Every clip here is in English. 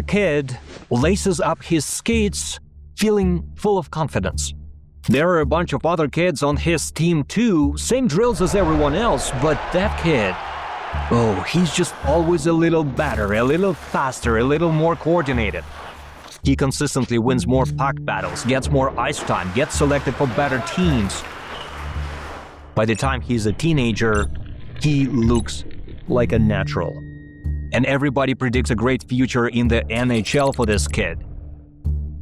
A kid laces up his skates, feeling full of confidence. There are a bunch of other kids on his team too, same drills as everyone else, but that kid, oh, he's just always a little better, a little faster, a little more coordinated. He consistently wins more puck battles, gets more ice time, gets selected for better teams. By the time he's a teenager, he looks like a natural. And everybody predicts a great future in the NHL for this kid.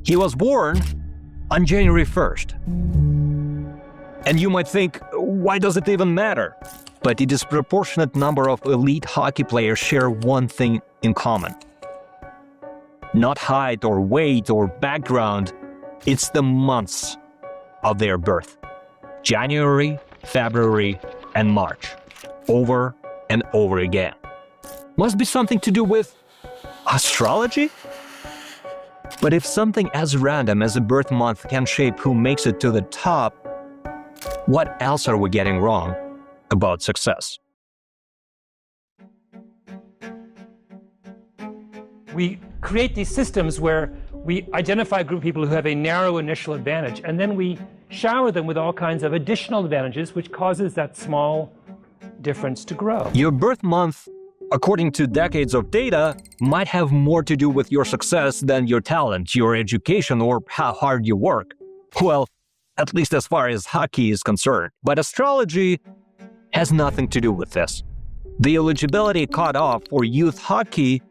He was born on January 1st. And you might think, why does it even matter? But a disproportionate number of elite hockey players share one thing in common. Not height or weight or background, it's the months of their birth. January, February, and March. Over and over again. Must be something to do with astrology? But if something as random as a birth month can shape who makes it to the top, what else are we getting wrong about success? We create these systems where we identify a group of people who have a narrow initial advantage, and then we shower them with all kinds of additional advantages, which causes that small difference to grow. Your birth month, according to decades of data, might have more to do with your success than your talent, your education, or how hard you work. Well, at least as far as hockey is concerned. But astrology has nothing to do with this. The eligibility cutoff for youth hockey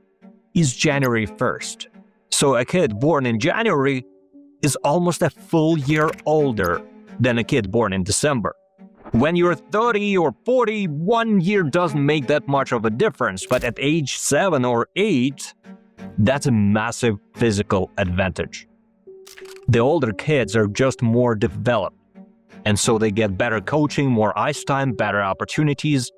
is January 1st. So a kid born in January is almost a full year older than a kid born in December. When you're 30 or 40, 1 year doesn't make that much of a difference, but at age 7 or 8, that's a massive physical advantage. The older kids are just more developed, and so they get better coaching, more ice time, better opportunities.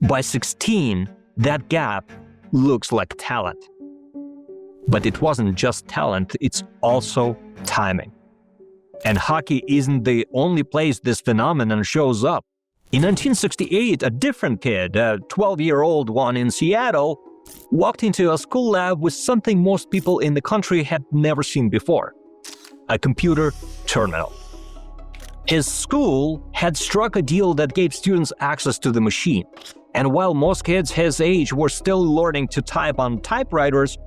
By 16, that gap looks like talent. But it wasn't just talent, it's also timing. And hockey isn't the only place this phenomenon shows up. In 1968, a different kid, a 12-year-old one in Seattle, walked into a school lab with something most people in the country had never seen before: a computer terminal. His school had struck a deal that gave students access to the machine. And while most kids his age were still learning to type on typewriters,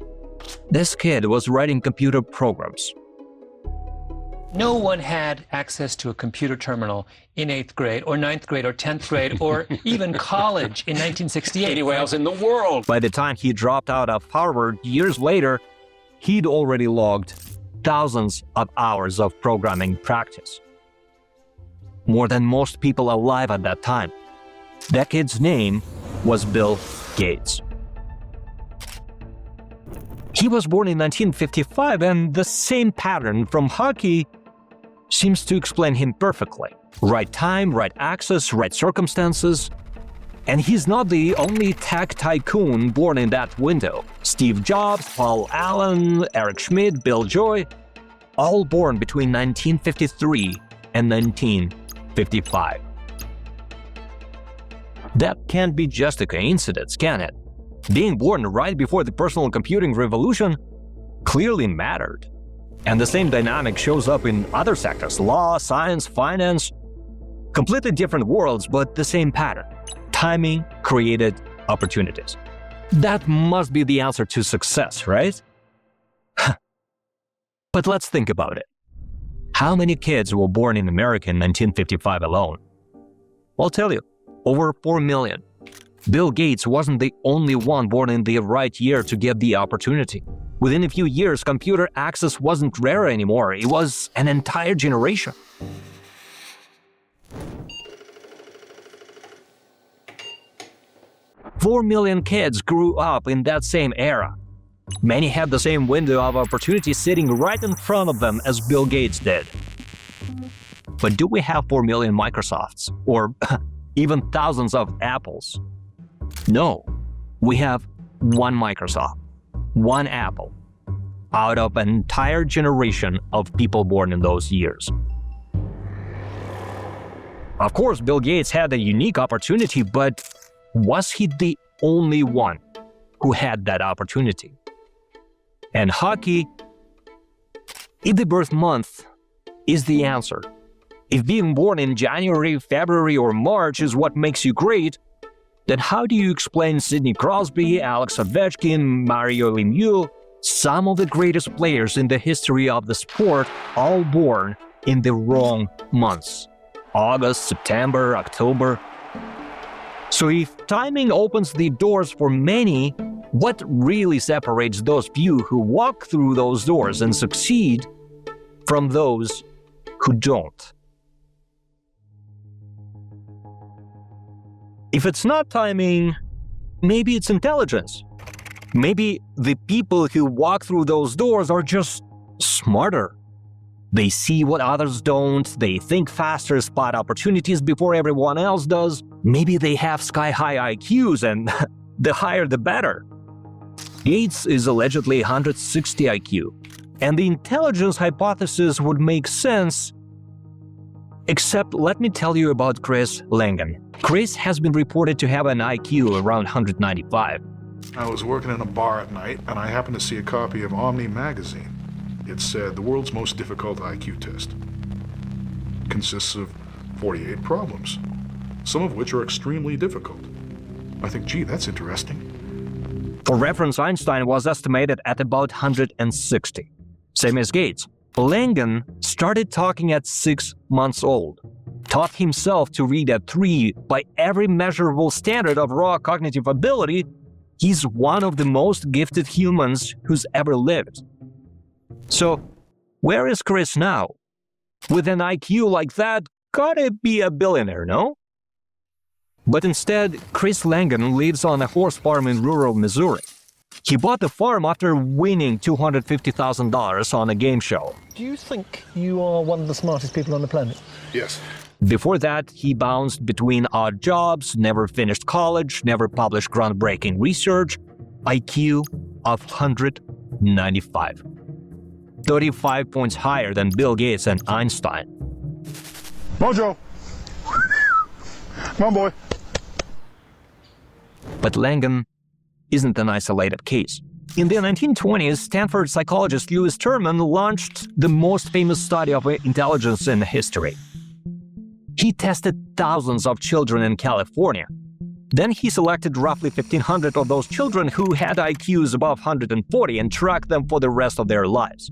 this kid was writing computer programs. No one had access to a computer terminal in 8th grade or 9th grade or 10th grade or even college in 1968. Anywhere else in the world. By the time he dropped out of Harvard years later, he'd already logged thousands of hours of programming practice. More than most people alive at that time. That kid's name was Bill Gates. He was born in 1955, and the same pattern from hockey seems to explain him perfectly. Right time, right access, right circumstances. And he's not the only tech tycoon born in that window. Steve Jobs, Paul Allen, Eric Schmidt, Bill Joy, all born between 1953 and 1955. That can't be just a coincidence, can it? Being born right before the personal computing revolution clearly mattered. And the same dynamic shows up in other sectors: law, science, finance. Completely different worlds, but the same pattern. Timing created opportunities. That must be the answer to success, right? But let's think about it. How many kids were born in America in 1955 alone? I'll tell you, over 4 million. Bill Gates wasn't the only one born in the right year to get the opportunity. Within a few years, computer access wasn't rare anymore. It was an entire generation. Four million kids grew up in that same era. Many had the same window of opportunity sitting right in front of them as Bill Gates did. But do we have 4 million Microsofts? Or even thousands of Apples? No. We have one Microsoft, one Apple, out of an entire generation of people born in those years. Of course, Bill Gates had a unique opportunity, but was he the only one who had that opportunity? And hockey, if the birth month is the answer, if being born in January, February, or March is what makes you great, then how do you explain Sidney Crosby, Alex Ovechkin, Mario Lemieux, some of the greatest players in the history of the sport, all born in the wrong months? August, September, October. So if timing opens the doors for many, what really separates those few who walk through those doors and succeed from those who don't? If it's not timing, maybe it's intelligence. Maybe the people who walk through those doors are just smarter. They see what others don't, they think faster, spot opportunities before everyone else does. Maybe they have sky-high IQs, and the higher the better. Gates is allegedly 160 IQ, and the intelligence hypothesis would make sense. Except let me tell you about Chris Langan. Chris has been reported to have an IQ around 195. I was working in a bar at night, and I happened to see a copy of Omni magazine. It said the world's most difficult IQ test. It consists of 48 problems, some of which are extremely difficult. I think, gee, that's interesting. For reference, Einstein was estimated at about 160. Same as Gates. Langan started talking at 6 months old, taught himself to read at 3 by every measurable standard of raw cognitive ability. He's one of the most gifted humans who's ever lived. So, where is Chris now? With an IQ like that, gotta be a billionaire, no? But instead, Chris Langan lives on a horse farm in rural Missouri. He bought the farm after winning $250,000 on a game show. Do you think you are one of the smartest people on the planet? Yes. Before that, he bounced between odd jobs, never finished college, never published groundbreaking research, IQ of 195. 35 points higher than Bill Gates and Einstein. Mojo! Come on, boy. But Langan isn't an isolated case. In the 1920s, Stanford psychologist Lewis Terman launched the most famous study of intelligence in history. He tested thousands of children in California. Then he selected roughly 1,500 of those children who had IQs above 140 and tracked them for the rest of their lives.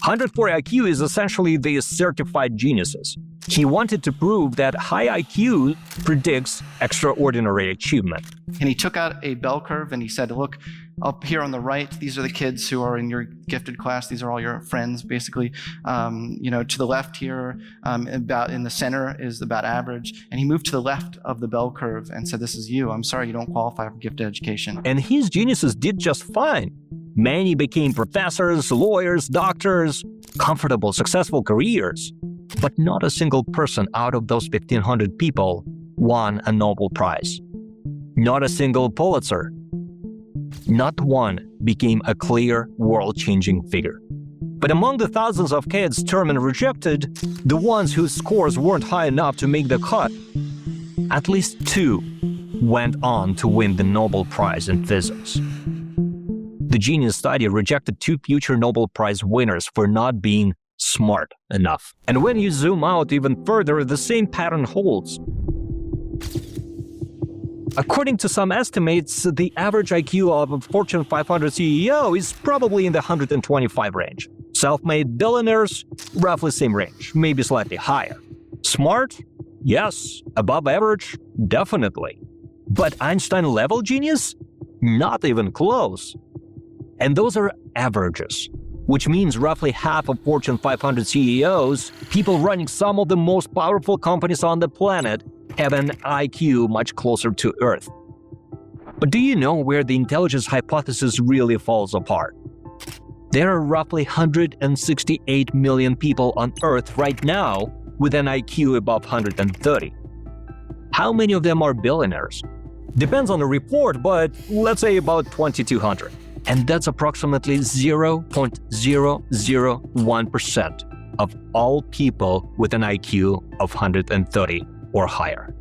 140 IQ is essentially the certified geniuses. He wanted to prove that high IQ predicts extraordinary achievement. And he took out a bell curve and he said, look, up here on the right, these are the kids who are in your gifted class. These are all your friends, basically. To the left here, about in the center is about average. And he moved to the left of the bell curve and said, this is you. I'm sorry you don't qualify for gifted education. And his geniuses did just fine. Many became professors, lawyers, doctors, comfortable, successful careers. But not a single person out of those 1,500 people won a Nobel Prize. Not a single Pulitzer. Not one became a clear, world-changing figure. But among the thousands of kids Terman rejected, the ones whose scores weren't high enough to make the cut, at least 2 went on to win the Nobel Prize in Physics. The Genius study rejected 2 future Nobel Prize winners for not being smart enough. And when you zoom out even further, the same pattern holds. According to some estimates, the average IQ of a Fortune 500 CEO is probably in the 125 range. Self-made billionaires, roughly same range, maybe slightly higher. Smart? Yes. Above average? Definitely. But Einstein-level genius? Not even close. And those are averages, which means roughly half of Fortune 500 CEOs, people running some of the most powerful companies on the planet, have an IQ much closer to Earth. But do you know where the intelligence hypothesis really falls apart? There are roughly 168 million people on Earth right now with an IQ above 130. How many of them are billionaires? Depends on the report, but let's say about 2,200. And that's approximately 0.001% of all people with an IQ of 130 or higher.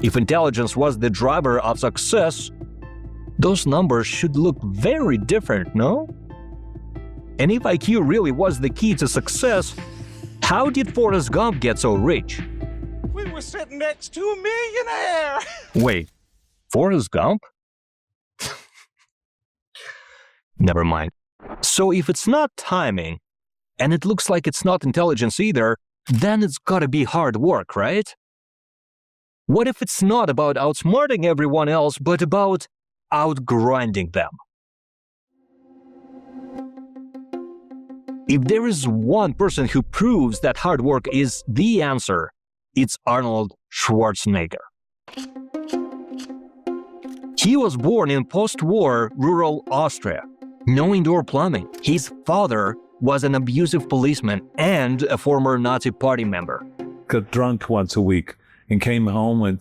If intelligence was the driver of success, those numbers should look very different, no? And if IQ really was the key to success, how did Forrest Gump get so rich? We were sitting next to a millionaire. Wait, Forrest Gump? Never mind. So if it's not timing, and it looks like it's not intelligence either, then it's gotta be hard work, right? What if it's not about outsmarting everyone else, but about outgrinding them? If there is one person who proves that hard work is the answer, it's Arnold Schwarzenegger. He was born in post-war rural Austria. No indoor plumbing. His father was an abusive policeman and a former Nazi party member. Got drunk once a week and came home and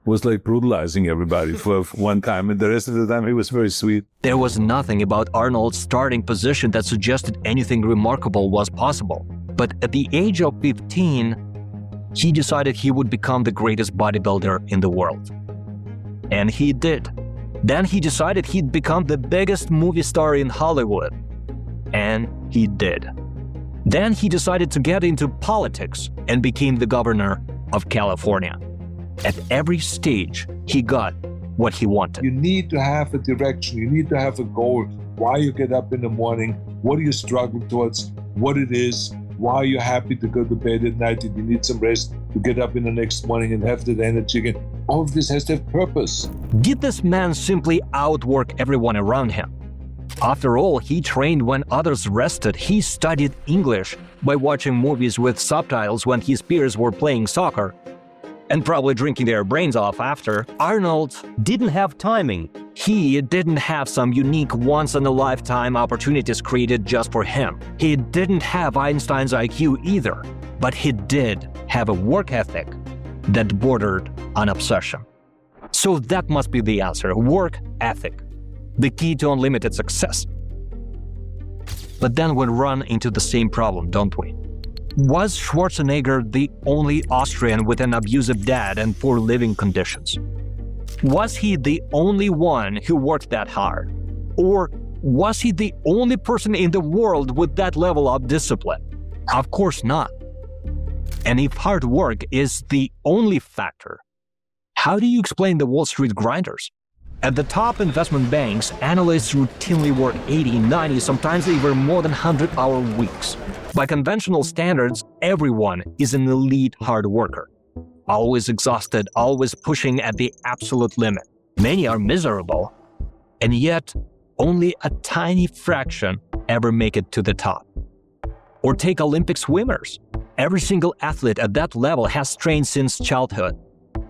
was like brutalizing everybody for one time, and the rest of the time he was very sweet. There was nothing about Arnold's starting position that suggested anything remarkable was possible. But at the age of 15, he decided he would become the greatest bodybuilder in the world. And he did. Then he decided he'd become the biggest movie star in Hollywood. And he did. Then he decided to get into politics and became the governor of California. At every stage, he got what he wanted. You need to have a direction. You need to have a goal. Why you get up in the morning, what do you struggle towards, what it is, why you're happy to go to bed at night, if you need some rest to get up in the next morning and have that energy again. All of this has to have purpose. Did this man simply outwork everyone around him? After all, he trained when others rested. He studied English by watching movies with subtitles when his peers were playing soccer, and probably drinking their brains off after. Arnold didn't have timing. He didn't have some unique once-in-a-lifetime opportunities created just for him. He didn't have Einstein's IQ either, but he did have a work ethic that bordered on obsession. So that must be the answer: work ethic, the key to unlimited success. But then we run into the same problem, don't we? Was Schwarzenegger the only Austrian with an abusive dad and poor living conditions? Was he the only one who worked that hard? Or was he the only person in the world with that level of discipline? Of course not. And if hard work is the only factor, how do you explain the Wall Street grinders? At the top investment banks, analysts routinely work 80, 90, sometimes even more than 100-hour weeks. By conventional standards, everyone is an elite hard worker. Always exhausted, always pushing at the absolute limit. Many are miserable, and yet only a tiny fraction ever make it to the top. Or take Olympic swimmers. Every single athlete at that level has trained since childhood.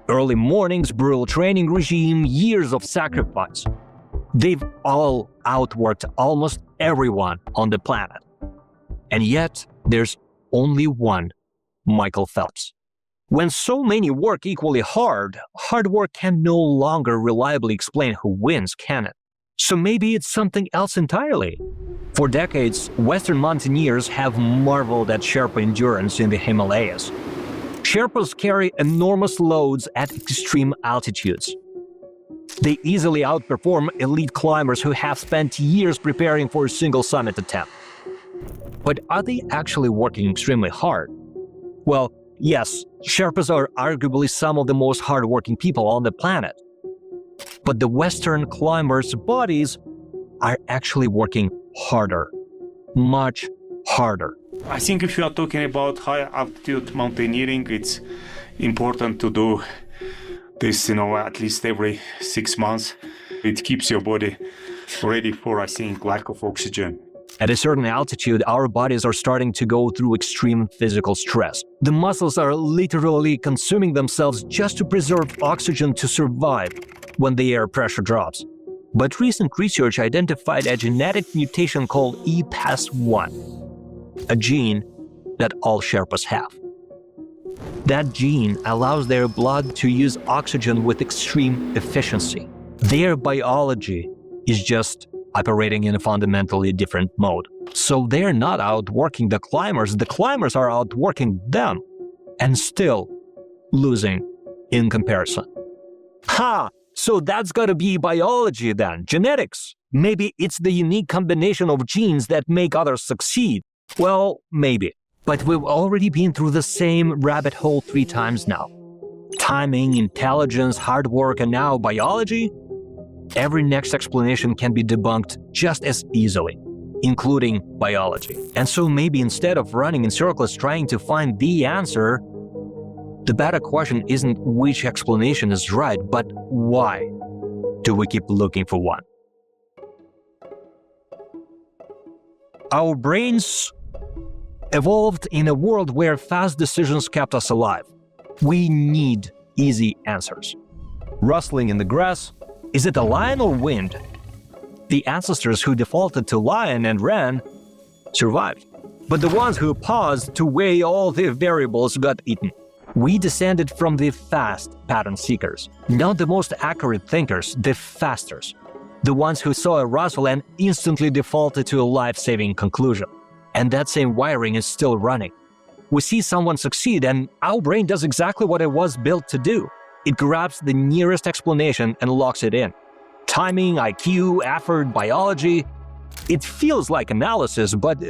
Early mornings, brutal training regime, years of sacrifice. They've all outworked almost everyone on the planet. And yet, there's only one Michael Phelps. When so many work equally hard, hard work can no longer reliably explain who wins, can it? So maybe it's something else entirely. For decades, Western mountaineers have marveled at Sherpa endurance in the Himalayas. Sherpas carry enormous loads at extreme altitudes. They easily outperform elite climbers who have spent years preparing for a single summit attempt. But are they actually working extremely hard? Well, yes, Sherpas are arguably some of the most hardworking people on the planet. But the Western climbers' bodies are actually working harder, much harder. I think if you are talking about high altitude mountaineering, it's important to do this, at least every 6 months. It keeps your body ready for, I think, lack of oxygen. At a certain altitude, our bodies are starting to go through extreme physical stress. The muscles are literally consuming themselves just to preserve oxygen to survive when the air pressure drops. But recent research identified a genetic mutation called EPAS1, a gene that all Sherpas have. That gene allows their blood to use oxygen with extreme efficiency. Their biology is just operating in a fundamentally different mode. So they're not outworking the climbers are outworking them, and still losing in comparison. Ha! So that's gotta be biology then, genetics. Maybe it's the unique combination of genes that make others succeed. Well, maybe. But we've already been through the same rabbit hole 3 times now. Timing, intelligence, hard work, and now biology? Every next explanation can be debunked just as easily, including biology. And so maybe instead of running in circles trying to find the answer, the better question isn't which explanation is right, but why do we keep looking for one? Our brains evolved in a world where fast decisions kept us alive. We need easy answers. Rustling in the grass, is it a lion or wind? The ancestors who defaulted to lion and ran survived. But the ones who paused to weigh all the variables got eaten. We descended from the fast pattern seekers, not the most accurate thinkers, the fasters. The ones who saw a rustle and instantly defaulted to a life-saving conclusion. And that same wiring is still running. We see someone succeed and our brain does exactly what it was built to do. It grabs the nearest explanation and locks it in. Timing, IQ, effort, biology. It feels like analysis, but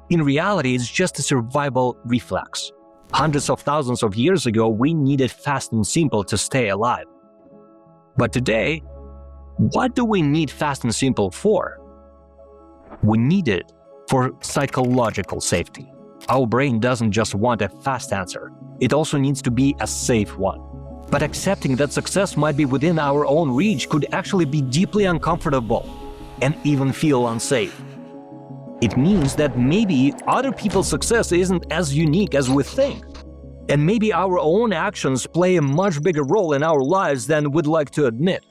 in reality it's just a survival reflex. Hundreds of thousands of years ago, we needed fast and simple to stay alive. But today, what do we need fast and simple for? We need it for psychological safety. Our brain doesn't just want a fast answer, it also needs to be a safe one. But accepting that success might be within our own reach could actually be deeply uncomfortable and even feel unsafe. It means that maybe other people's success isn't as unique as we think. And maybe our own actions play a much bigger role in our lives than we'd like to admit.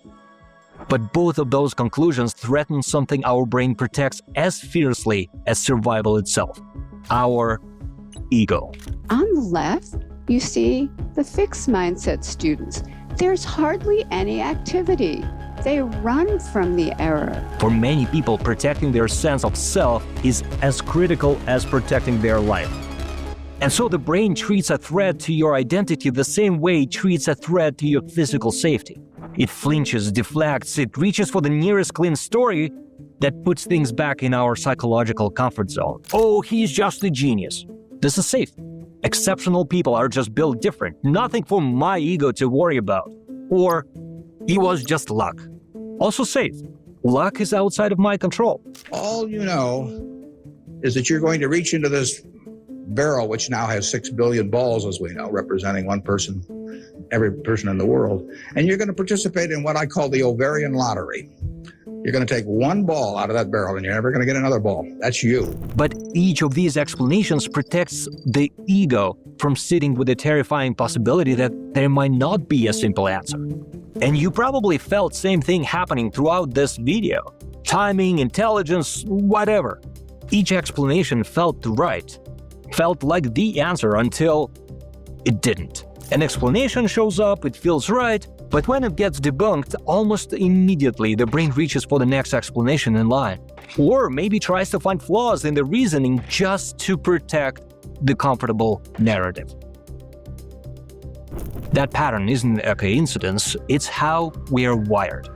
But both of those conclusions threaten something our brain protects as fiercely as survival itself: our ego. On the left, you see the fixed mindset students. There's hardly any activity. They run from the error. For many people, protecting their sense of self is as critical as protecting their life. And so the brain treats a threat to your identity the same way it treats a threat to your physical safety. It flinches, deflects, it reaches for the nearest clean story that puts things back in our psychological comfort zone. Oh, he's just a genius. This is safe. Exceptional people are just built different. Nothing for my ego to worry about. Or, he was just luck. Also safe. Luck is outside of my control. All you know is that you're going to reach into this barrel, which now has 6 billion balls, as we know, representing one person, every person in the world. And you're going to participate in what I call the ovarian lottery. You're going to take one ball out of that barrel and you're never going to get another ball. That's you. But each of these explanations protects the ego from sitting with the terrifying possibility that there might not be a simple answer. And you probably felt same thing happening throughout this video. Timing, intelligence, whatever. Each explanation felt right. Felt like the answer until it didn't. An explanation shows up, it feels right, but when it gets debunked, almost immediately the brain reaches for the next explanation in line. Or maybe tries to find flaws in the reasoning just to protect the comfortable narrative. That pattern isn't a coincidence, it's how we are wired.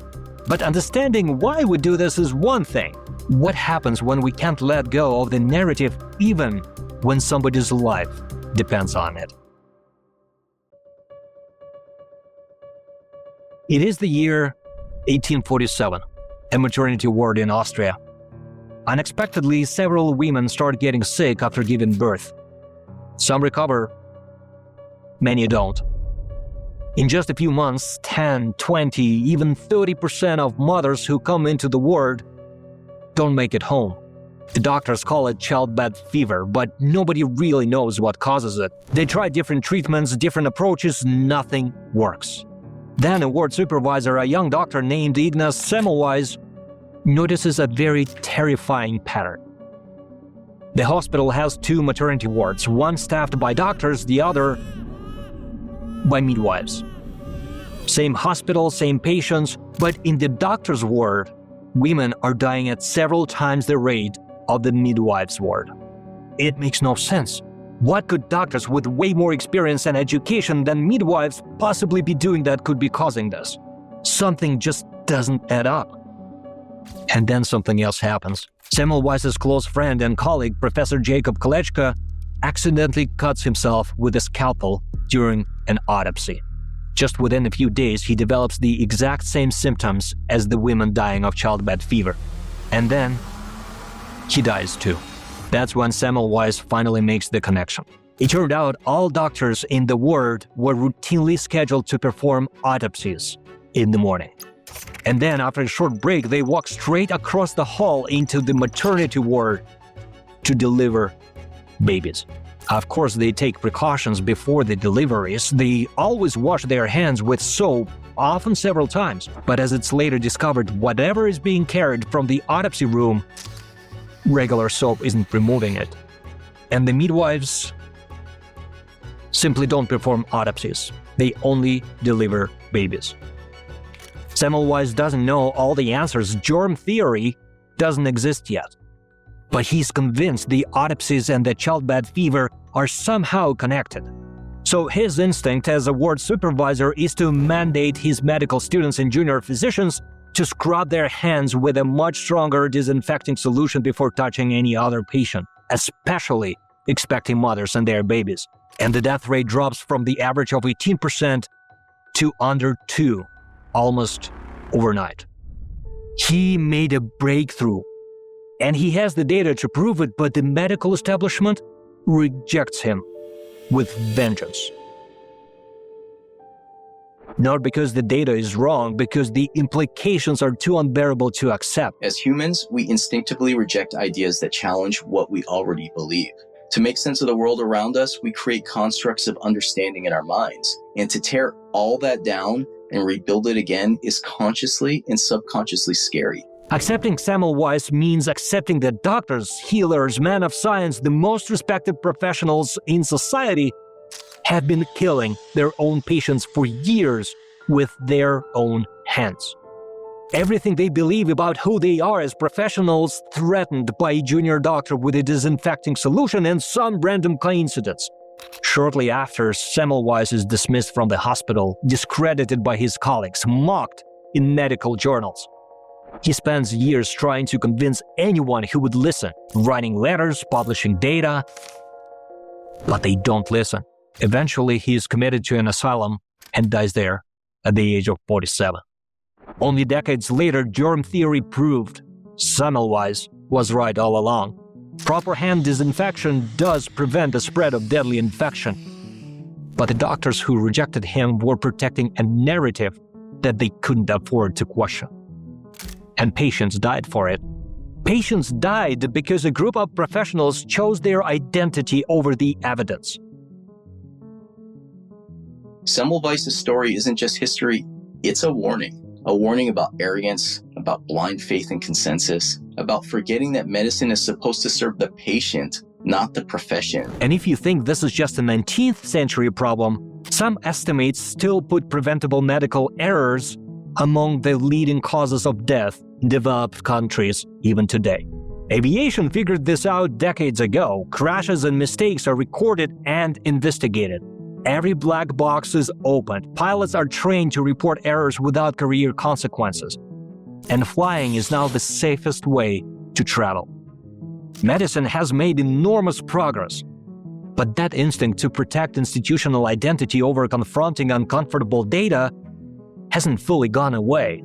But understanding why we do this is one thing. What happens when we can't let go of the narrative even when somebody's life depends on it? It is the year 1847, a maternity ward in Austria. Unexpectedly, several women start getting sick after giving birth. Some recover, many don't. In just a few months, 10, 20, even 30% of mothers who come into the ward don't make it home. The doctors call it childbed fever, but nobody really knows what causes it. They try different treatments, different approaches, nothing works. Then a ward supervisor, a young doctor named Ignaz Semmelweis, notices a very terrifying pattern. The hospital has 2 maternity wards, one staffed by doctors, the other by midwives. Same hospital, same patients, but in the doctor's ward, women are dying at several times the rate of the midwives' ward. It makes no sense. What could doctors with way more experience and education than midwives possibly be doing that could be causing this? Something just doesn't add up. And then something else happens. Semmelweis's close friend and colleague, Professor Jacob Kolechka, accidentally cuts himself with a scalpel during an autopsy. Just within a few days, he develops the exact same symptoms as the women dying of childbed fever. And then he dies too. That's when Semmelweis finally makes the connection. It turned out all doctors in the ward were routinely scheduled to perform autopsies in the morning. And then after a short break, they walk straight across the hall into the maternity ward to deliver babies. Of course, they take precautions before the deliveries. They always wash their hands with soap, often several times. But as it's later discovered, whatever is being carried from the autopsy room, regular soap isn't removing it. And the midwives simply don't perform autopsies. They only deliver babies. Semmelweis doesn't know all the answers. Germ theory doesn't exist yet. But he's convinced the autopsies and the childbed fever are somehow connected. So his instinct as a ward supervisor is to mandate his medical students and junior physicians to scrub their hands with a much stronger disinfecting solution before touching any other patient, especially expecting mothers and their babies. And the death rate drops from the average of 18% to under 2%, almost overnight. He made a breakthrough, and he has the data to prove it, but the medical establishment rejects him with vengeance. Not because the data is wrong, because the implications are too unbearable to accept. As humans, we instinctively reject ideas that challenge what we already believe. To make sense of the world around us, we create constructs of understanding in our minds. And to tear all that down and rebuild it again is consciously and subconsciously scary. Accepting Semmelweis means accepting that doctors, healers, men of science, the most respected professionals in society have been killing their own patients for years with their own hands. Everything they believe about who they are as professionals threatened by a junior doctor with a disinfecting solution and some random coincidence. Shortly after, Semmelweis is dismissed from the hospital, discredited by his colleagues, mocked in medical journals. He spends years trying to convince anyone who would listen, writing letters, publishing data, but they don't listen. Eventually, he is committed to an asylum and dies there at the age of 47. Only decades later, germ theory proved Semmelweis was right all along. Proper hand disinfection does prevent the spread of deadly infection. But the doctors who rejected him were protecting a narrative that they couldn't afford to question. And patients died for it. Patients died because a group of professionals chose their identity over the evidence. Semmelweis' story isn't just history, it's a warning. A warning about arrogance, about blind faith and consensus, about forgetting that medicine is supposed to serve the patient, not the profession. And if you think this is just a 19th century problem, some estimates still put preventable medical errors among the leading causes of death in developed countries even today. Aviation figured this out decades ago. Crashes and mistakes are recorded and investigated. Every black box is opened. Pilots are trained to report errors without career consequences. And flying is now the safest way to travel. Medicine has made enormous progress, but that instinct to protect institutional identity over confronting uncomfortable data hasn't fully gone away,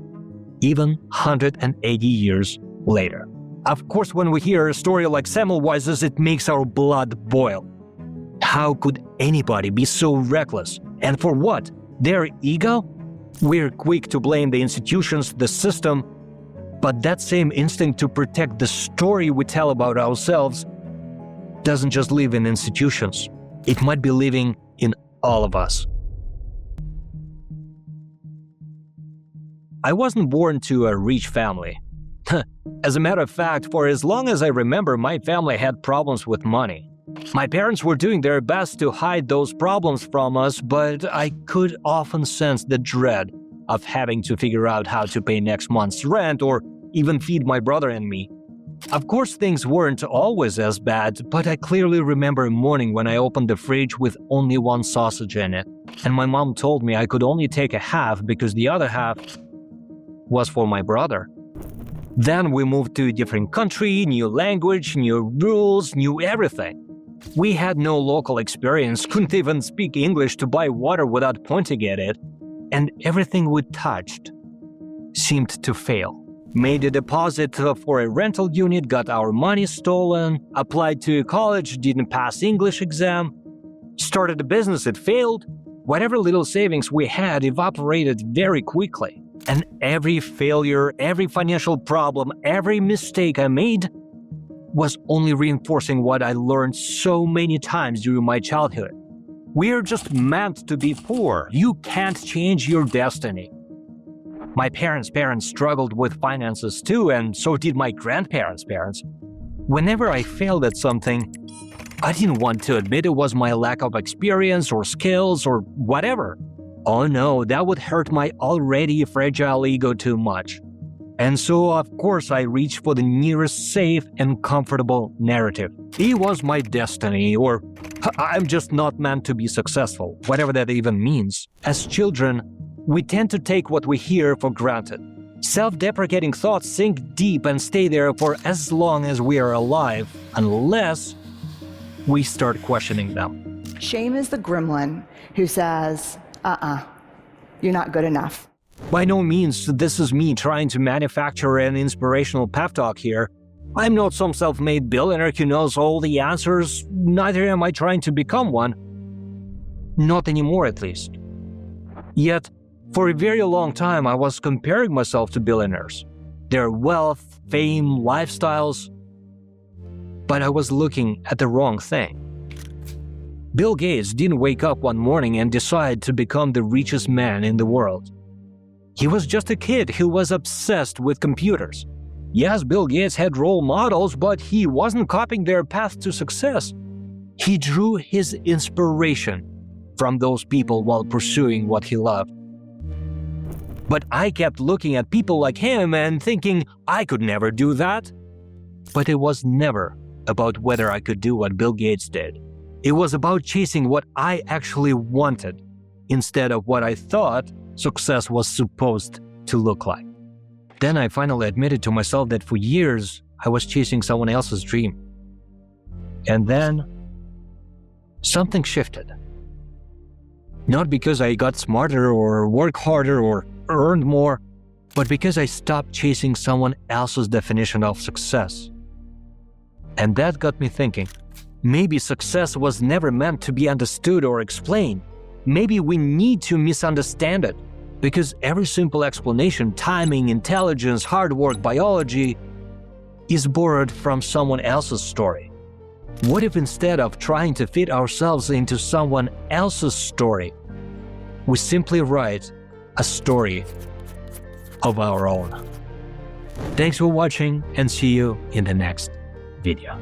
even 180 years later. Of course, when we hear a story like Semmelweis's, it makes our blood boil. How could anybody be so reckless? And for what? Their ego? We're quick to blame the institutions, the system, but that same instinct to protect the story we tell about ourselves doesn't just live in institutions. It might be living in all of us. I wasn't born to a rich family. As a matter of fact, for as long as I remember, my family had problems with money. My parents were doing their best to hide those problems from us, but I could often sense the dread of having to figure out how to pay next month's rent or even feed my brother and me. Of course, things weren't always as bad, but I clearly remember a morning when I opened the fridge with only one sausage in it, and my mom told me I could only take a half because the other half was for my brother. Then we moved to a different country, new language, new rules, new everything. We had no local experience, couldn't even speak English to buy water without pointing at it, and everything we touched seemed to fail. Made a deposit for a rental unit, got our money stolen, applied to college, didn't pass English exam, started a business, it failed. Whatever little savings we had evaporated very quickly. And every failure, every financial problem, every mistake I made was only reinforcing what I learned so many times during my childhood. We're just meant to be poor. You can't change your destiny. My parents' struggled with finances too, and so did my grandparents' parents. Whenever I failed at something, I didn't want to admit it was my lack of experience or skills or whatever. Oh no, that would hurt my already fragile ego too much. And so, of course, I reached for the nearest safe and comfortable narrative. It was my destiny, or I'm just not meant to be successful, whatever that even means. As children, we tend to take what we hear for granted. Self-deprecating thoughts sink deep and stay there for as long as we are alive, unless we start questioning them. Shame is the gremlin who says, you're not good enough. By no means this is me trying to manufacture an inspirational pep talk here. I'm not some self-made billionaire who knows all the answers, neither am I trying to become one. Not anymore, at least. Yet, for a very long time I was comparing myself to billionaires. Their wealth, fame, lifestyles. But I was looking at the wrong thing. Bill Gates didn't wake up one morning and decide to become the richest man in the world. He was just a kid who was obsessed with computers. Yes, Bill Gates had role models, but he wasn't copying their path to success. He drew his inspiration from those people while pursuing what he loved. But I kept looking at people like him and thinking I could never do that. But it was never about whether I could do what Bill Gates did. It was about chasing what I actually wanted, instead of what I thought success was supposed to look like. Then I finally admitted to myself that for years I was chasing someone else's dream. And then something shifted. Not because I got smarter or worked harder or earned more, but because I stopped chasing someone else's definition of success. And that got me thinking, maybe success was never meant to be understood or explained. Maybe we need to misunderstand it, because every simple explanation, timing, intelligence, hard work, biology, is borrowed from someone else's story. What if instead of trying to fit ourselves into someone else's story, we simply write a story of our own? Thanks for watching, and see you in the next video.